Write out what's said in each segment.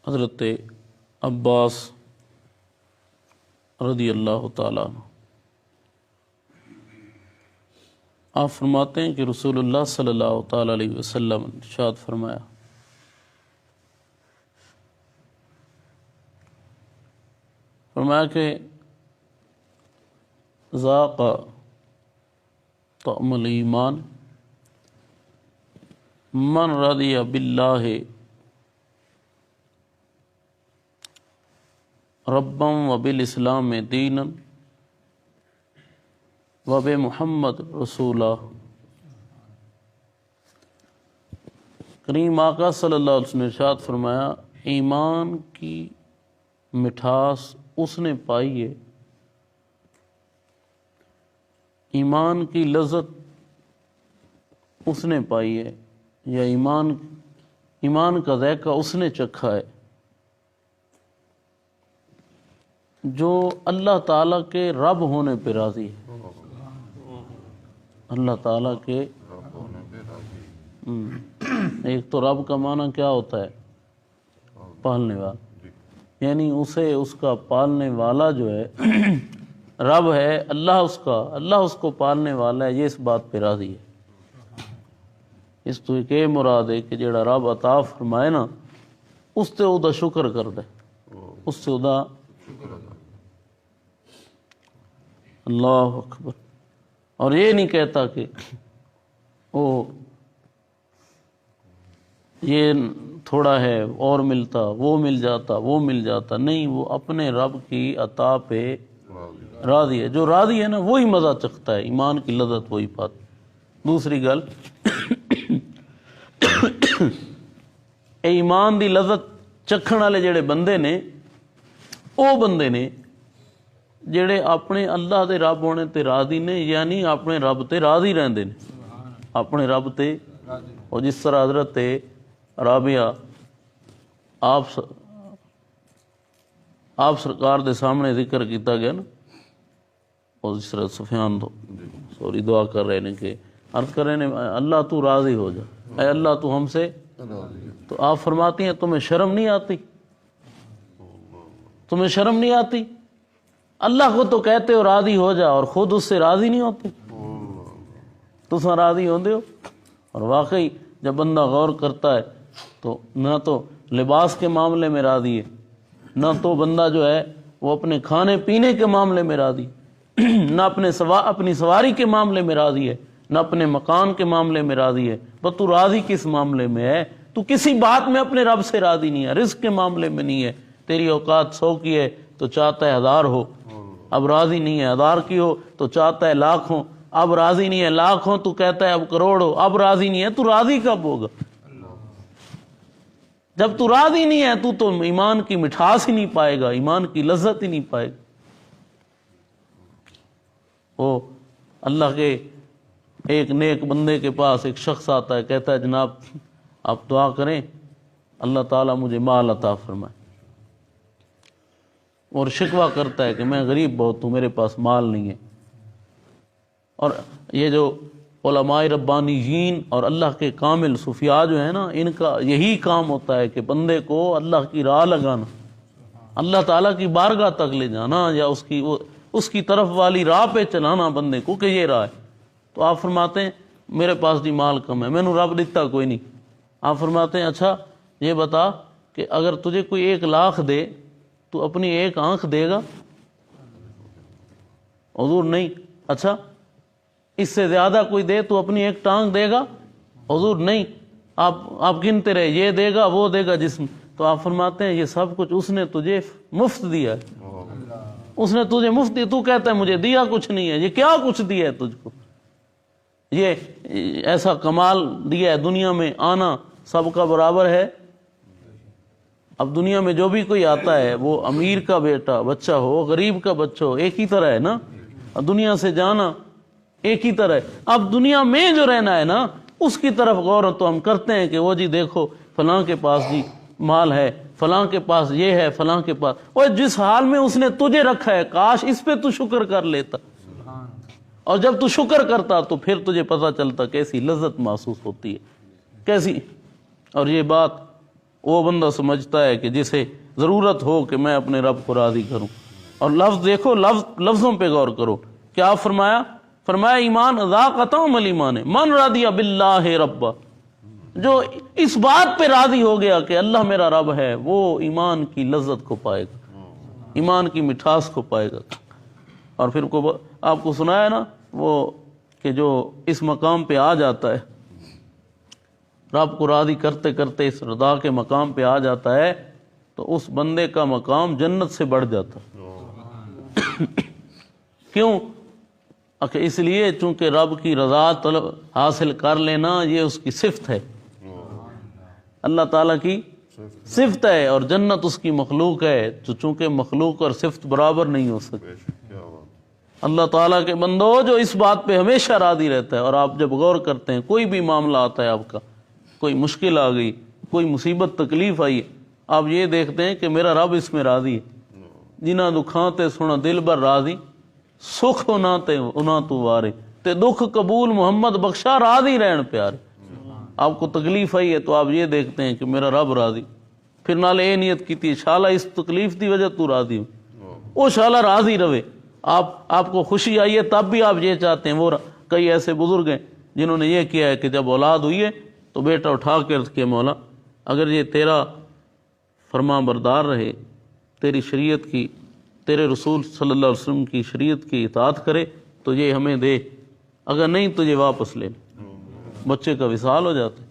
حضرت عباس رضی اللہ تعالیٰ عنہ آپ فرماتے ہیں کہ رسول اللہ صلی اللہ تعالیٰ علیہ وسلم نے ارشاد فرمایا کہ ذاق طعم الایمان من رضی باللہ ربا وبالاسلام دینا وبمحمد رسولہ۔ کریم آقا صلی اللہ علیہ وسلم نے ارشاد فرمایا ایمان کی مٹھاس اس نے پائی ہے، ایمان کی لذت اس نے پائی ہے، یا ایمان کا ذائقہ اس نے چکھا ہے جو اللہ تعالیٰ کے رب ہونے پہ راضی ہے۔ اللہ تعالیٰ کے ایک تو رب کا معنی کیا ہوتا ہے؟ پالنے والا، یعنی اسے اس کا پالنے والا جو ہے رب ہے، اللہ اس کو پالنے والا ہے، یہ اس بات پہ راضی ہے۔ اس تو ایک مراد ہے کہ جڑا رب عطا فرمائے نا اس تے او دا شکر کر دے، اس سے او دا اللہ اکبر، اور یہ نہیں کہتا کہ یہ تھوڑا ہے اور ملتا، وہ مل جاتا، نہیں، وہ اپنے رب کی عطا پہ راضی ہے۔ جو راضی ہے نا وہی مزہ چکھتا ہے، ایمان کی لذت وہی پاتا۔ دوسری گل، ایمان دی لذت چکھن والے جڑے بندے نے او بندے نے جڑے اپنے اللہ دے رب ہونے تے راضی نے، یعنی اپنے رب تے راضی رہندے نے، اپنے رب تے۔ اور جس طرح حضرت رابعہ آپ سرکار دے سامنے ذکر کیتا گیا نا، اور جس طرح سفیان دعا کر رہے ہیں کہ عرض کر رہے ہیں اللہ تو راضی ہو جا، اے اللہ تو ہم سے، تو آپ فرماتی ہیں تمہیں شرم نہیں آتی؟ تمہیں شرم نہیں آتی؟ اللہ کو تو کہتے ہو راضی ہو جا اور خود اس سے راضی نہیں ہوتے، تو سا راضی ہوندے ہو۔ اور واقعی جب بندہ غور کرتا ہے تو نہ تو لباس کے معاملے میں راضی ہے، نہ تو بندہ جو ہے وہ اپنے کھانے پینے کے معاملے میں راضی، نہ اپنی سواری کے معاملے میں راضی ہے، نہ اپنے مکان کے معاملے میں راضی ہے۔ بس تو راضی کس معاملے میں ہے؟ تو کسی بات میں اپنے رب سے راضی نہیں ہے، رزق کے معاملے میں نہیں ہے۔ تیری اوقات 100 کی ہے تو چاہتا ہے 1000 ہو، اب راضی نہیں ہے۔ 1000 کی ہو تو چاہتا ہے 1,00,000 ہو، اب راضی نہیں ہے۔ 1,00,000 ہو تو کہتا ہے اب کروڑ ہو، اب راضی نہیں ہے۔ تو راضی کب ہوگا؟ جب تو راضی نہیں ہے تو ایمان کی مٹھاس ہی نہیں پائے گا، ایمان کی لذت ہی نہیں پائے گا۔ وہ اللہ کے ایک نیک بندے کے پاس ایک شخص آتا ہے، کہتا ہے جناب آپ دعا کریں اللہ تعالیٰ مجھے مال عطا فرمائے، اور شکوہ کرتا ہے کہ میں غریب بہت ہوں، میرے پاس مال نہیں ہے۔ اور یہ جو علماء ربانیین اور اللہ کے کامل صوفیاء جو ہیں نا، ان کا یہی کام ہوتا ہے کہ بندے کو اللہ کی راہ لگانا، اللہ تعالیٰ کی بارگاہ تک لے جانا، یا اس کی طرف والی راہ پہ چلانا بندے کو کہ یہ راہ ہے۔ تو آپ فرماتے ہیں میرے پاس دی مال کم ہے، میں نے رب دیتا کوئی نہیں۔ آپ فرماتے ہیں اچھا یہ بتا کہ اگر تجھے کوئی 1,00,000 دے تو اپنی ایک آنکھ دے گا؟ حضور نہیں۔ اچھا اس سے زیادہ کوئی دے تو اپنی ایک ٹانگ دے گا؟ حضور نہیں۔ آپ گنتے رہے، یہ دے گا وہ دے گا جسم۔ تو آپ فرماتے ہیں یہ سب کچھ اس نے تجھے مفت دیا ہے، اس نے تجھے مفت دیا، تو کہتا ہے مجھے دیا کچھ نہیں ہے۔ یہ کیا کچھ دیا ہے تجھ کو؟ یہ ایسا کمال دیا ہے، دنیا میں آنا سب کا برابر ہے۔ اب دنیا میں جو بھی کوئی آتا ہے وہ امیر کا بچہ ہو، غریب کا بچہ ہو، ایک ہی طرح ہے نا، دنیا سے جانا ایک ہی طرح ہے۔ اب دنیا میں جو رہنا ہے نا اس کی طرف غور تو ہم کرتے ہیں کہ وہ جی دیکھو فلاں کے پاس جی مال ہے، فلاں کے پاس یہ ہے، فلاں کے پاس، اور جس حال میں اس نے تجھے رکھا ہے کاش اس پہ تو شکر کر لیتا، اور جب تو شکر کرتا تو پھر تجھے پتہ چلتا کیسی لذت محسوس ہوتی ہے، کیسی۔ اور یہ بات وہ بندہ سمجھتا ہے کہ جسے ضرورت ہو کہ میں اپنے رب کو راضی کروں. اور لفظ دیکھو، لفظوں پہ غور کرو. کیا فرمایا؟ فرمایا ایمان ذاقتم الایمان من رضی باللہ ربا. جو اس بات پہ راضی ہو گیا کہ اللہ میرا رب ہے، وہ ایمان کی لذت کو پائے گا، ایمان کی مٹھاس کو پائے گا. اور پھر آپ کو سنایا نا وہ کہ جو اس مقام پہ آ جاتا ہے، رب کو راضی کرتے کرتے اس رضا کے مقام پہ آ جاتا ہے، تو اس بندے کا مقام جنت سے بڑھ جاتا ہے. کیوں؟ اس لیے چونکہ رب کی رضا طلب حاصل کر لینا یہ اس کی صفت ہے، اللہ تعالیٰ کی صفت ہے، اور جنت اس کی مخلوق ہے. تو چونکہ مخلوق اور صفت برابر نہیں ہو سکتی. اللہ تعالیٰ کے بندو جو اس بات پہ ہمیشہ راضی رہتا ہے. اور آپ جب غور کرتے ہیں، کوئی بھی معاملہ آتا ہے آپ کا، کوئی مشکل آ گئی، کوئی مصیبت تکلیف آئی، آپ یہ دیکھتے ہیں کہ میرا رب اس میں راضی ہے. جنہ دکھاں تے سونا دل بر راضی، سکھ ہونا تے انہاں تو وارے، تے دکھ قبول محمد بخشا راضی رہن پیارے. آپ کو تکلیف آئی ہے تو آپ یہ دیکھتے ہیں کہ میرا رب راضی. پھر نالے یہ نیت کیتی شالا اس تکلیف دی وجہ تو راضی ہوں، وہ شالا راضی رہے. آپ کو خوشی آئی ہے تب بھی آپ یہ چاہتے ہیں. وہ کئی ایسے بزرگ ہیں جنہوں نے یہ کیا ہے کہ جب اولاد ہوئی ہے تو بیٹا اٹھا کے کہ مولا اگر یہ تیرا فرما بردار رہے، تیری شریعت کی، تیرے رسول صلی اللہ علیہ وسلم کی شریعت کی اطاعت کرے تو یہ ہمیں دے، اگر نہیں تو یہ واپس لے. بچے کا وصال ہو جاتا ہے.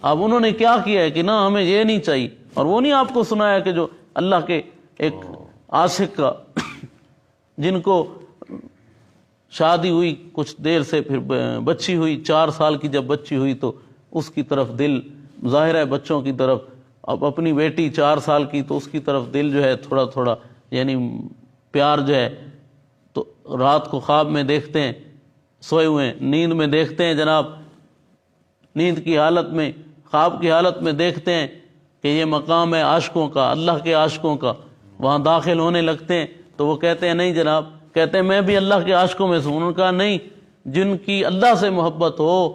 اب انہوں نے کیا کیا ہے کہ نہ ہمیں یہ نہیں چاہیے. اور وہ نہیں آپ کو سنایا کہ جو اللہ کے ایک عاشق کا جن کو شادی ہوئی کچھ دیر سے پھر بچی ہوئی، 4 سال کی جب بچی ہوئی تو اس کی طرف دل ظاہر ہے بچوں کی طرف، اب اپنی بیٹی 4 سال کی تو اس کی طرف دل جو ہے تھوڑا تھوڑا یعنی پیار جو ہے. تو رات کو خواب میں دیکھتے ہیں، سوئے ہوئے ہیں، نیند میں دیکھتے ہیں جناب، نیند کی حالت میں، خواب کی حالت میں دیکھتے ہیں کہ یہ مقام ہے عاشقوں کا، اللہ کے عاشقوں کا. وہاں داخل ہونے لگتے ہیں تو وہ کہتے ہیں نہیں جناب، کہتے ہیں میں بھی اللہ کے عاشقوں میں سے ہوں. انہوں نے کہا نہیں، جن کی اللہ سے محبت ہو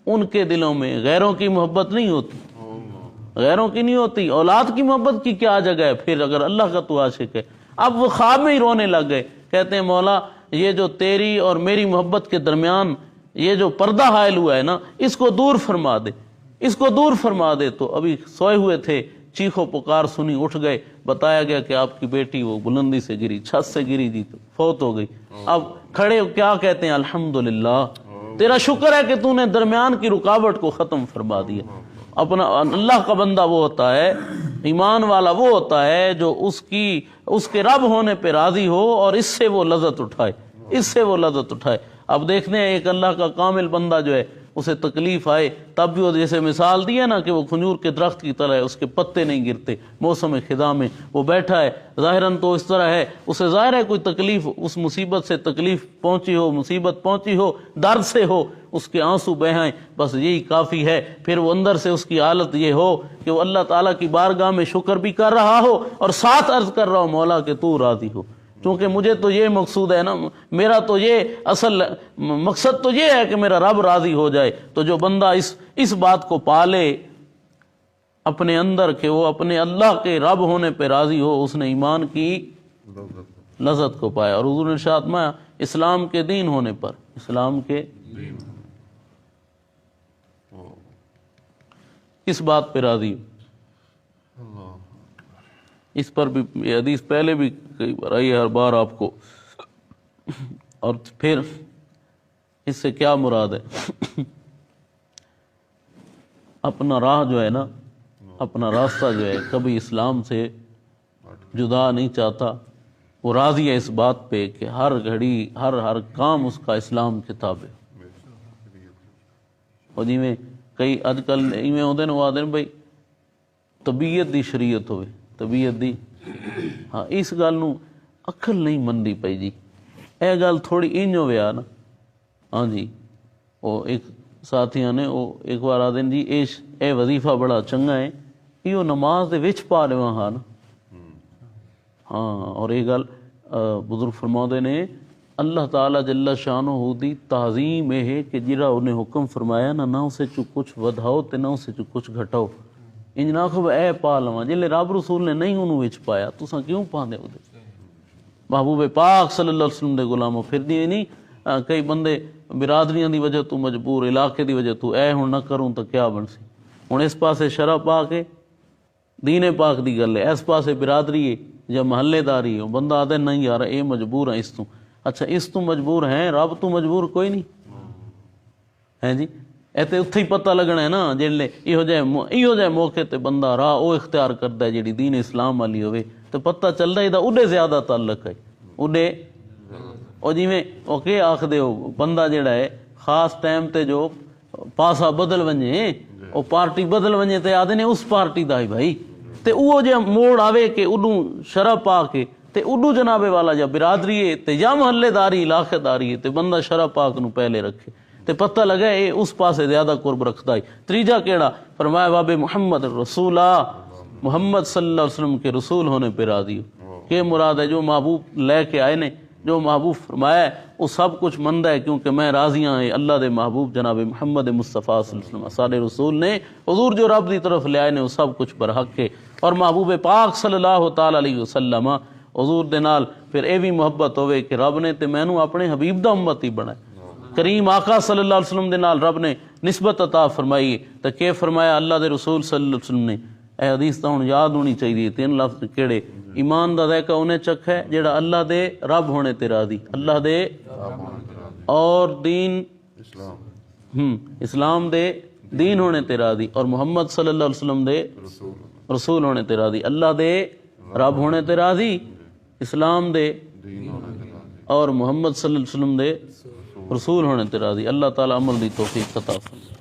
ان کے دلوں میں غیروں کی محبت نہیں ہوتی، غیروں کی نہیں ہوتی. اولاد کی محبت کی کیا جگہ ہے پھر اگر اللہ کا تو عاشق ہے. اب وہ خواب میں ہی رونے لگ گئے، کہتے ہیں مولا یہ جو تیری اور میری محبت کے درمیان یہ جو پردہ حائل ہوا ہے نا، اس کو دور فرما دے، اس کو دور فرما دے. تو ابھی سوئے ہوئے تھے، چیخو پکار سنی، اٹھ گئے، بتایا گیا کہ آپ کی بیٹی وہ بلندی سے گری، چھت سے گری جی تو فوت ہو گئی. اب کھڑے کیا کہتے ہیں؟ الحمدللہ، تیرا شکر ہے کہ تو نے درمیان کی رکاوٹ کو ختم فرما دیا. اپنا اللہ کا بندہ وہ ہوتا ہے، ایمان والا وہ ہوتا ہے جو اس کے رب ہونے پہ راضی ہو اور اس سے وہ لذت اٹھائے، اس سے وہ لذت اٹھائے. اب دیکھتے ہیں ایک اللہ کا کامل بندہ جو ہے اسے تکلیف آئے تب بھی وہ جیسے مثال دی ہے نا کہ وہ کھجور کے درخت کی طرح ہے، اس کے پتے نہیں گرتے موسم خزاں میں، وہ بیٹھا ہے ظاہراً تو اس طرح ہے، اسے ظاہر ہے کوئی تکلیف، اس مصیبت سے تکلیف پہنچی ہو، مصیبت پہنچی ہو، درد سے ہو، اس کے آنسو بہائیں، بس یہی کافی ہے. پھر وہ اندر سے اس کی حالت یہ ہو کہ وہ اللہ تعالیٰ کی بارگاہ میں شکر بھی کر رہا ہو اور ساتھ عرض کر رہا ہو مولا کہ تو راضی ہو. چونکہ مجھے تو یہ مقصود ہے نا، میرا تو یہ اصل مقصد تو یہ ہے کہ میرا رب راضی ہو جائے. تو جو بندہ اس بات کو پالے اپنے اندر کہ وہ اپنے اللہ کے رب ہونے پہ راضی ہو، اس نے ایمان کی لذت کو پایا. اور حضور نے ارشاد فرمایا اسلام کے دین ہونے پر، اسلام کے اس بات پہ راضی ہو. اس پر بھی یہ حدیث پہلے بھی کئی بار آئی ہے، ہر بار آپ کو. اور پھر اس سے کیا مراد ہے؟ اپنا راہ جو ہے نا، اپنا راستہ جو ہے کبھی اسلام سے جدا نہیں چاہتا. وہ راضی ہے اس بات پہ کہ ہر گھڑی ہر کام اس کا اسلام کے تابع. اور جی میں کئی اج کل ایویں ہوندے نے وہ آدھے بھائی طبیعت دی شریعت ہوئے، طبیعت دی، ہاں اس گل نو عقل نہیں مندی پئی جی. اے گل تھوڑی انج ہوئے نا. ہاں جی وہ ایک ساتھیاں نے وہ ایک بار آدھے جی اے وظیفہ بڑا چنگا ہے، یہ نماز دے وچ پا لواں ہاں نا. ہاں اور یہ گل بزرگ فرماؤندے نے اللہ تعالیٰ جل شانہ دی تعظیم یہ ہے کہ جڑا انہیں حکم فرمایا نا، نہ اسے چ کچھ ودھاؤ تے نہ اسے چ کچھ گھٹاؤ. انج نہ آکھو اے پا لواں جلے رب رسول نے نہیں انہوں وچ پایا تساں کیوں پاندے ہو؟ محبوب پاک صلی اللہ علیہ وسلم دے غلاموں پھر دی نہیں کئی بندے برادریاں دی وجہ تو مجبور، علاقے دی وجہ تو اے ہن نہ کروں تو کیا بن سی؟ ہن اس پاسے شرع پاک ہے، دین پاک دی گل ہے، اس پاسے برادری ہے یا محلے داری ہے، بندہ آدھے نہیں یار اے مجبور ہیں اس تو، اچھا اس تو مجبور ہیں، رب تو مجبور کوئی نہیں ہے جی۔ ایتے اتھے ہی پتہ لگنا ہے نا جلے ایہو جہے موقع تے بندہ راہ او اختیار کردا ہے جیڑی دین اسلام والی ہوئے تو پتہ چلدا ہے دا اڈے زیادہ تعلق ہے، اڈے او جویں او کہ آکھدے ہو بندہ جیڑا ہے خاص ٹائم تے جو پاسا بدل ونجے او پارٹی بدل ونجے تے آدھے نے اس پارٹی دا ہی بھائی تے او جے موڑ آوے کہ اڈوں شرع پا کے تے اڈو جنابے والا یا برادری ہے تے یا محلے داری علاقے داری ہے تے بندہ شرع پاک نو پہلے رکھے تے پتہ لگا اے اس پاسے زیادہ قرب رکھتا ہے۔ تریجا کیڑا فرمایا باب محمد رسولہ، محمد صلی اللہ علیہ وسلم کے رسول ہونے پہ راضی ہو۔ کہ مراد ہے جو محبوب لے کے آئے نے، جو محبوب فرمایا ہے وہ سب کچھ مندہ ہے کیونکہ میں راضی ہاں اللہ دے محبوب جناب محمد مصطفیٰ صلی اللہ علیہ وسلم سارے رسول نے حضور جو رب دی طرف لے آئے نے وہ سب کچھ برحق ہے۔ اور محبوب پاک صلی اللہ تعالی علیہ وسلم حضور دے نال پھر اے بھی محبت ہوئے کہ رب نے تے مینوں اپنے حبیب دا امتی بنائے، کریم آقا صلی اللہ علیہ وسلم دے نال رب نے نسبت عطا فرمائی تو کہ فرمایا اللہ دے رسول صلی اللہ علیہ وسلم نے، اے حدیث تو ہن یاد ہونی چاہیے، تین لفظ کیڑے؟ ایمان دا ذائقہ انہیں چکھ ہے جیڑا اللہ دے رب ہونے تے راضی، اللہ دے اور دین اسلام دے دین ہونے تے راضی، اور محمد صلی اللہ علیہ وسلم دے رسول ہونے تے راضی، اللہ دے رب ہونے تے راضی، اسلام دے اور محمد صلی اللہ علیہ وسلم دے رسول ہونے تے راضی۔ اللہ تعالی عمل دی توفیق عطا فرمائے۔